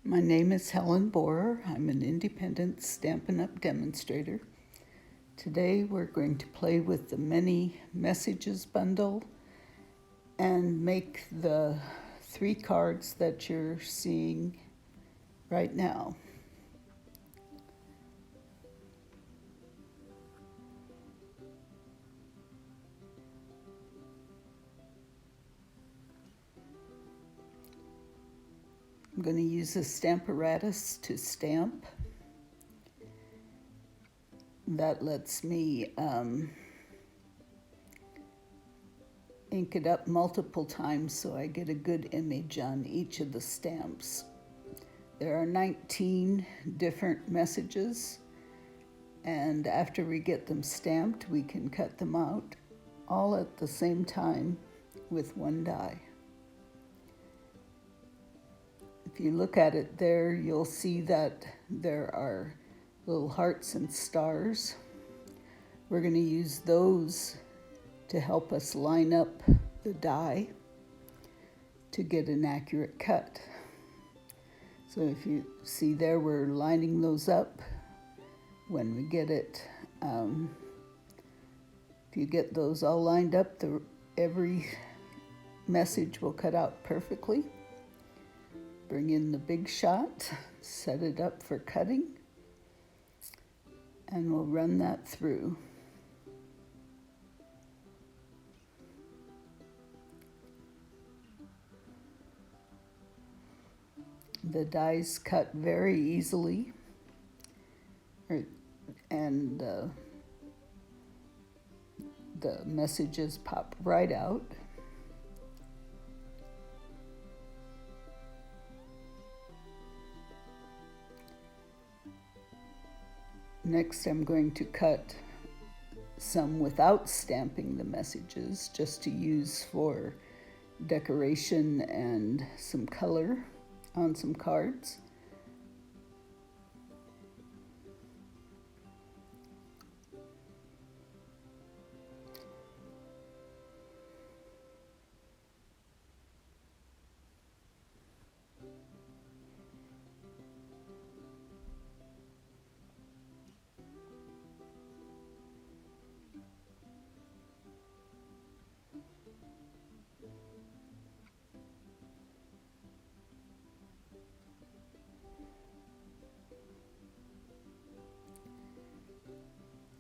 My name is Helen Borer. I'm an independent Stampin' Up! Demonstrator. Today we're going to play with the Many Messages bundle and make the 3 cards that you're seeing right now. I'm going to use a Stamparatus to stamp. That lets me ink it up multiple times so I get a good image on each of the stamps. There are 19 different messages, and after we get them stamped, we can cut them out all at the same time with one die. If you look at it there, you'll see that there are little hearts and stars. We're going to use those to help us line up the die to get an accurate cut. So if you see there, we're lining those up. When we get it, if you get those all lined up, every message will cut out perfectly. Bring in the big shot, set it up for cutting, and we'll run that through. The dies cut very easily, and the messages pop right out. Next, I'm going to cut some without stamping the messages, just to use for decoration and some color on some cards.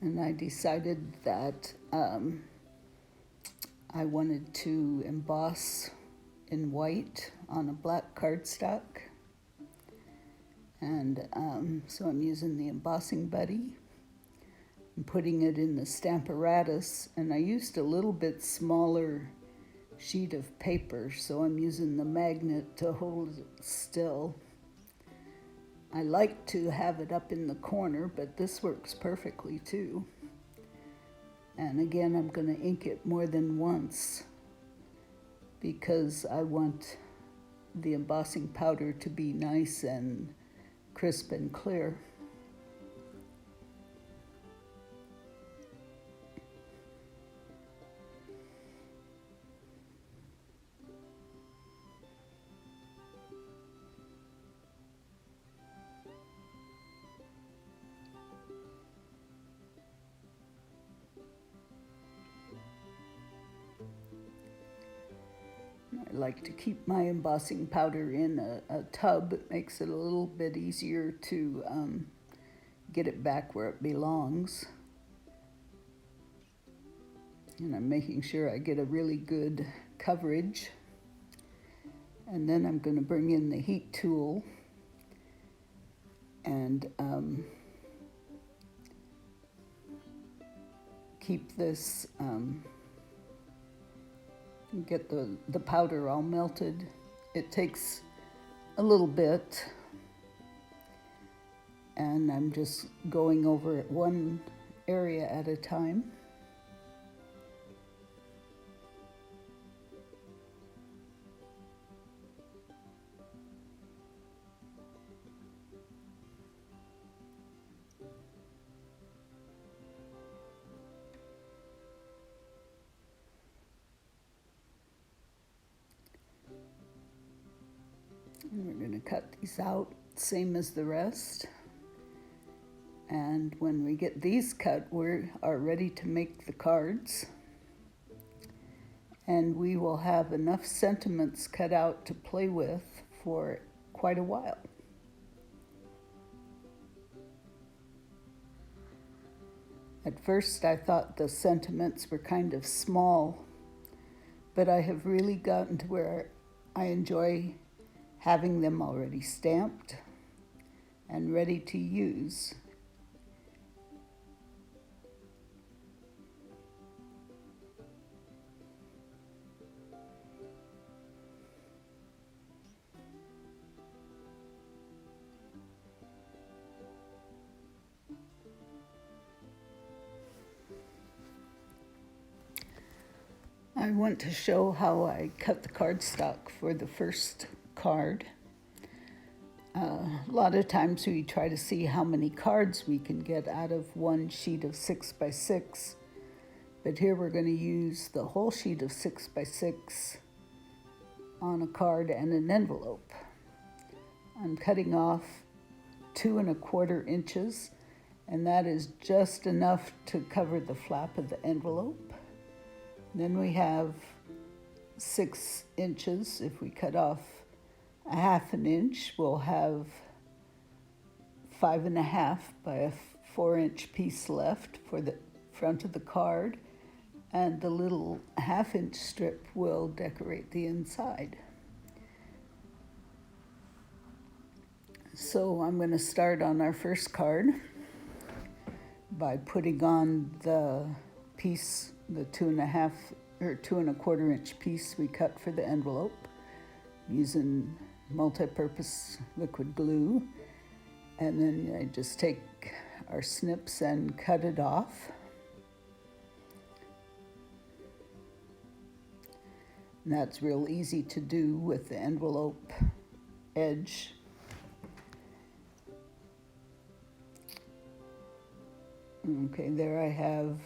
And I decided that I wanted to emboss in white on a black cardstock. And so I'm using the embossing buddy and putting it in the Stamparatus. And I used a little bit smaller sheet of paper, so I'm using the magnet to hold it still. I like to have it up in the corner, but this works perfectly too. And again, I'm going to ink it more than once because I want the embossing powder to be nice and crisp and clear. I like to keep my embossing powder in a tub. It makes it a little bit easier to get it back where it belongs. And I'm making sure I get a really good coverage. And then I'm going to bring in the heat tool and keep this get the powder all melted. It takes a little bit, and I'm just going over it one area at a time. And we're going to cut these out, same as the rest. And when we get these cut, we are ready to make the cards. And we will have enough sentiments cut out to play with for quite a while. At first I thought the sentiments were kind of small, but I have really gotten to where I enjoy having them already stamped and ready to use. I want to show how I cut the cardstock for the first card. A lot of times we try to see how many cards we can get out of one sheet of 6x6, but here we're going to use the whole sheet of 6x6 on a card and an envelope. I'm cutting off 2 1/4 inches, and that is just enough to cover the flap of the envelope. Then we have 6 inches. If we cut off 1/2 inch, we'll have 5 1/2 by a 4-inch piece left for the front of the card, and the little 1/2 inch strip will decorate the inside. So I'm going to start on our first card by putting on the piece, the 2 1/4 inch piece we cut for the envelope, using multi-purpose liquid glue. And then I just take our snips and cut it off. And that's real easy to do with the envelope edge. Okay, there I have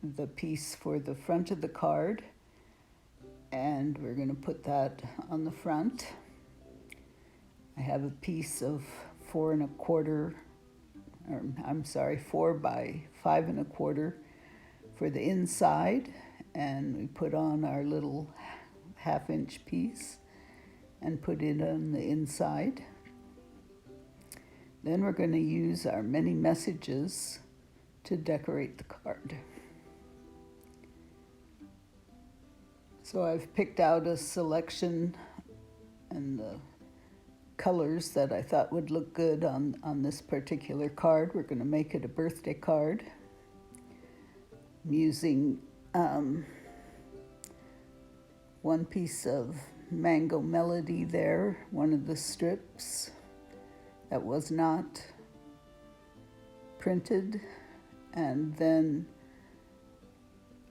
the piece for the front of the card, and we're going to put that on the front. I have a piece of 4 by 5 1/4 for the inside, and we put on our little 1/2 inch piece and put it on the inside. Then we're going to use our many messages to decorate the card. So I've picked out a selection and the colors that I thought would look good on this particular card. We're going to make it a birthday card. I'm using one piece of Mango Melody there, one of the strips that was not printed, and then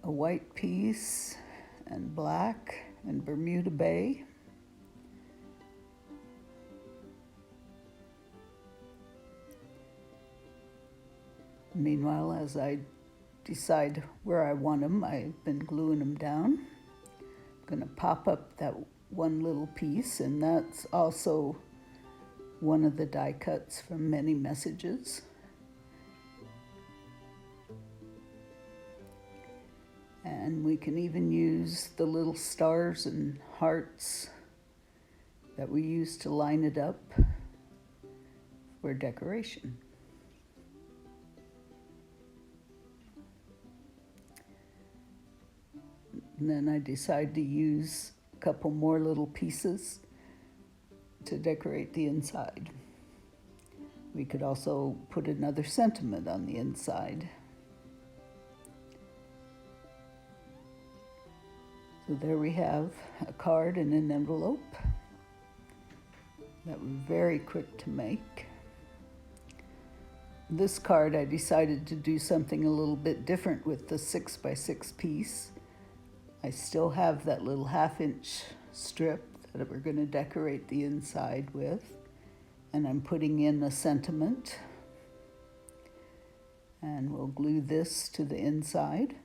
a white piece and black and Bermuda Bay. Meanwhile, as I decide where I want them, I've been gluing them down. I'm going to pop up that one little piece, and that's also one of the die cuts from Many Messages. And we can even use the little stars and hearts that we use to line it up for decoration. And then I decide to use a couple more little pieces to decorate the inside. We could also put another sentiment on the inside. So there we have a card and an envelope that were very quick to make. This card, I decided to do something a little bit different with the 6x6 piece. I still have that little 1/2 inch strip that we're going to decorate the inside with, and I'm putting in a sentiment, and we'll glue this to the inside.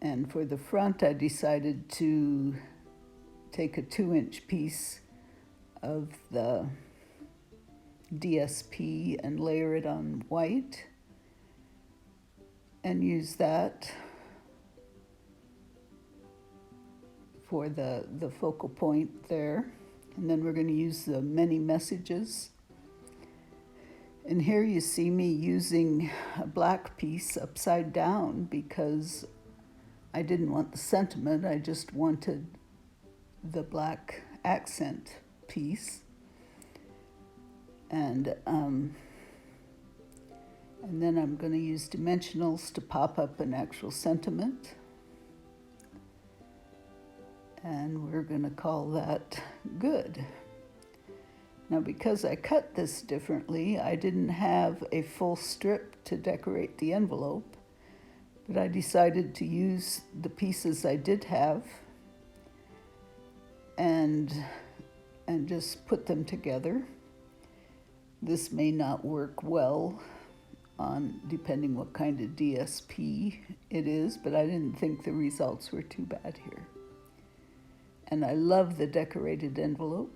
And for the front, I decided to take a 2-inch piece of the DSP and layer it on white and use that for the focal point there. And then we're going to use the many messages. And here you see me using a black piece upside down because I didn't want the sentiment, I just wanted the black accent piece. And then I'm going to use dimensionals to pop up an actual sentiment. And we're going to call that good. Now, because I cut this differently, I didn't have a full strip to decorate the envelope, but I decided to use the pieces I did have and just put them together. This may not work well on depending what kind of DSP it is, but I didn't think the results were too bad here. And I love the decorated envelope.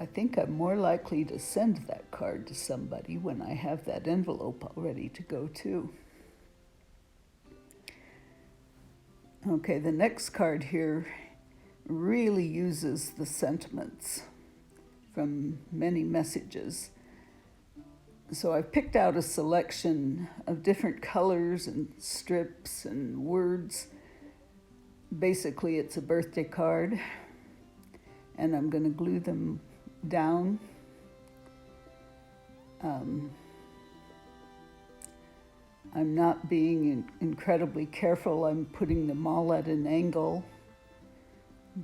I think I'm more likely to send that card to somebody when I have that envelope all ready to go too. Okay, the next card here really uses the sentiments from many messages. So I've picked out a selection of different colors and strips and words. Basically, it's a birthday card, and I'm going to glue them down. I'm not being incredibly careful. I'm putting them all at an angle,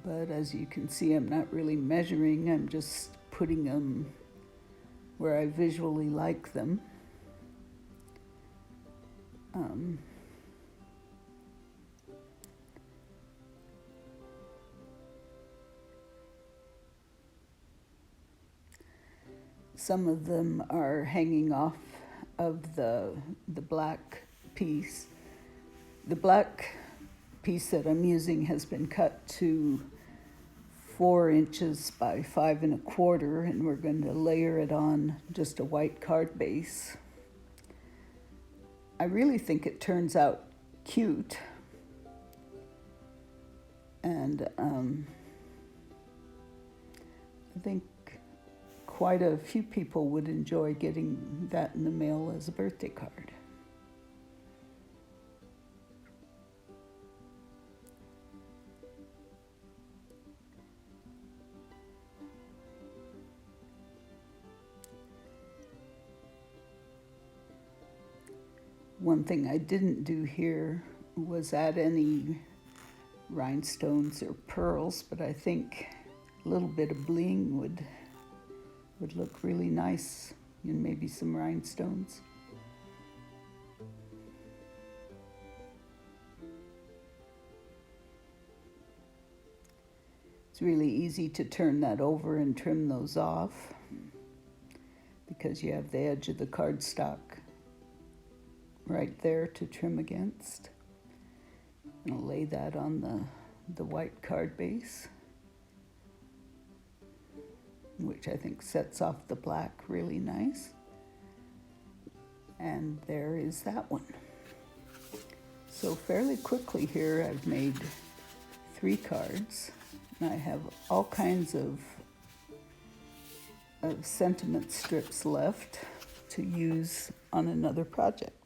but as you can see, I'm not really measuring. I'm just putting them where I visually like them. Some of them are hanging off of the black piece. The black piece that I'm using has been cut to 4 inches by 5 1/4, and we're going to layer it on just a white card base. I really think it turns out cute, and I think quite a few people would enjoy getting that in the mail as a birthday card. One thing I didn't do here was add any rhinestones or pearls, but I think a little bit of bling would look really nice, and maybe some rhinestones. It's really easy to turn that over and trim those off because you have the edge of the cardstock right there to trim against. And I'll lay that on the white card base, which I think sets off the black really nice. And there is that one. So fairly quickly here, I've made 3 cards. And I have all kinds of sentiment strips left to use on another project.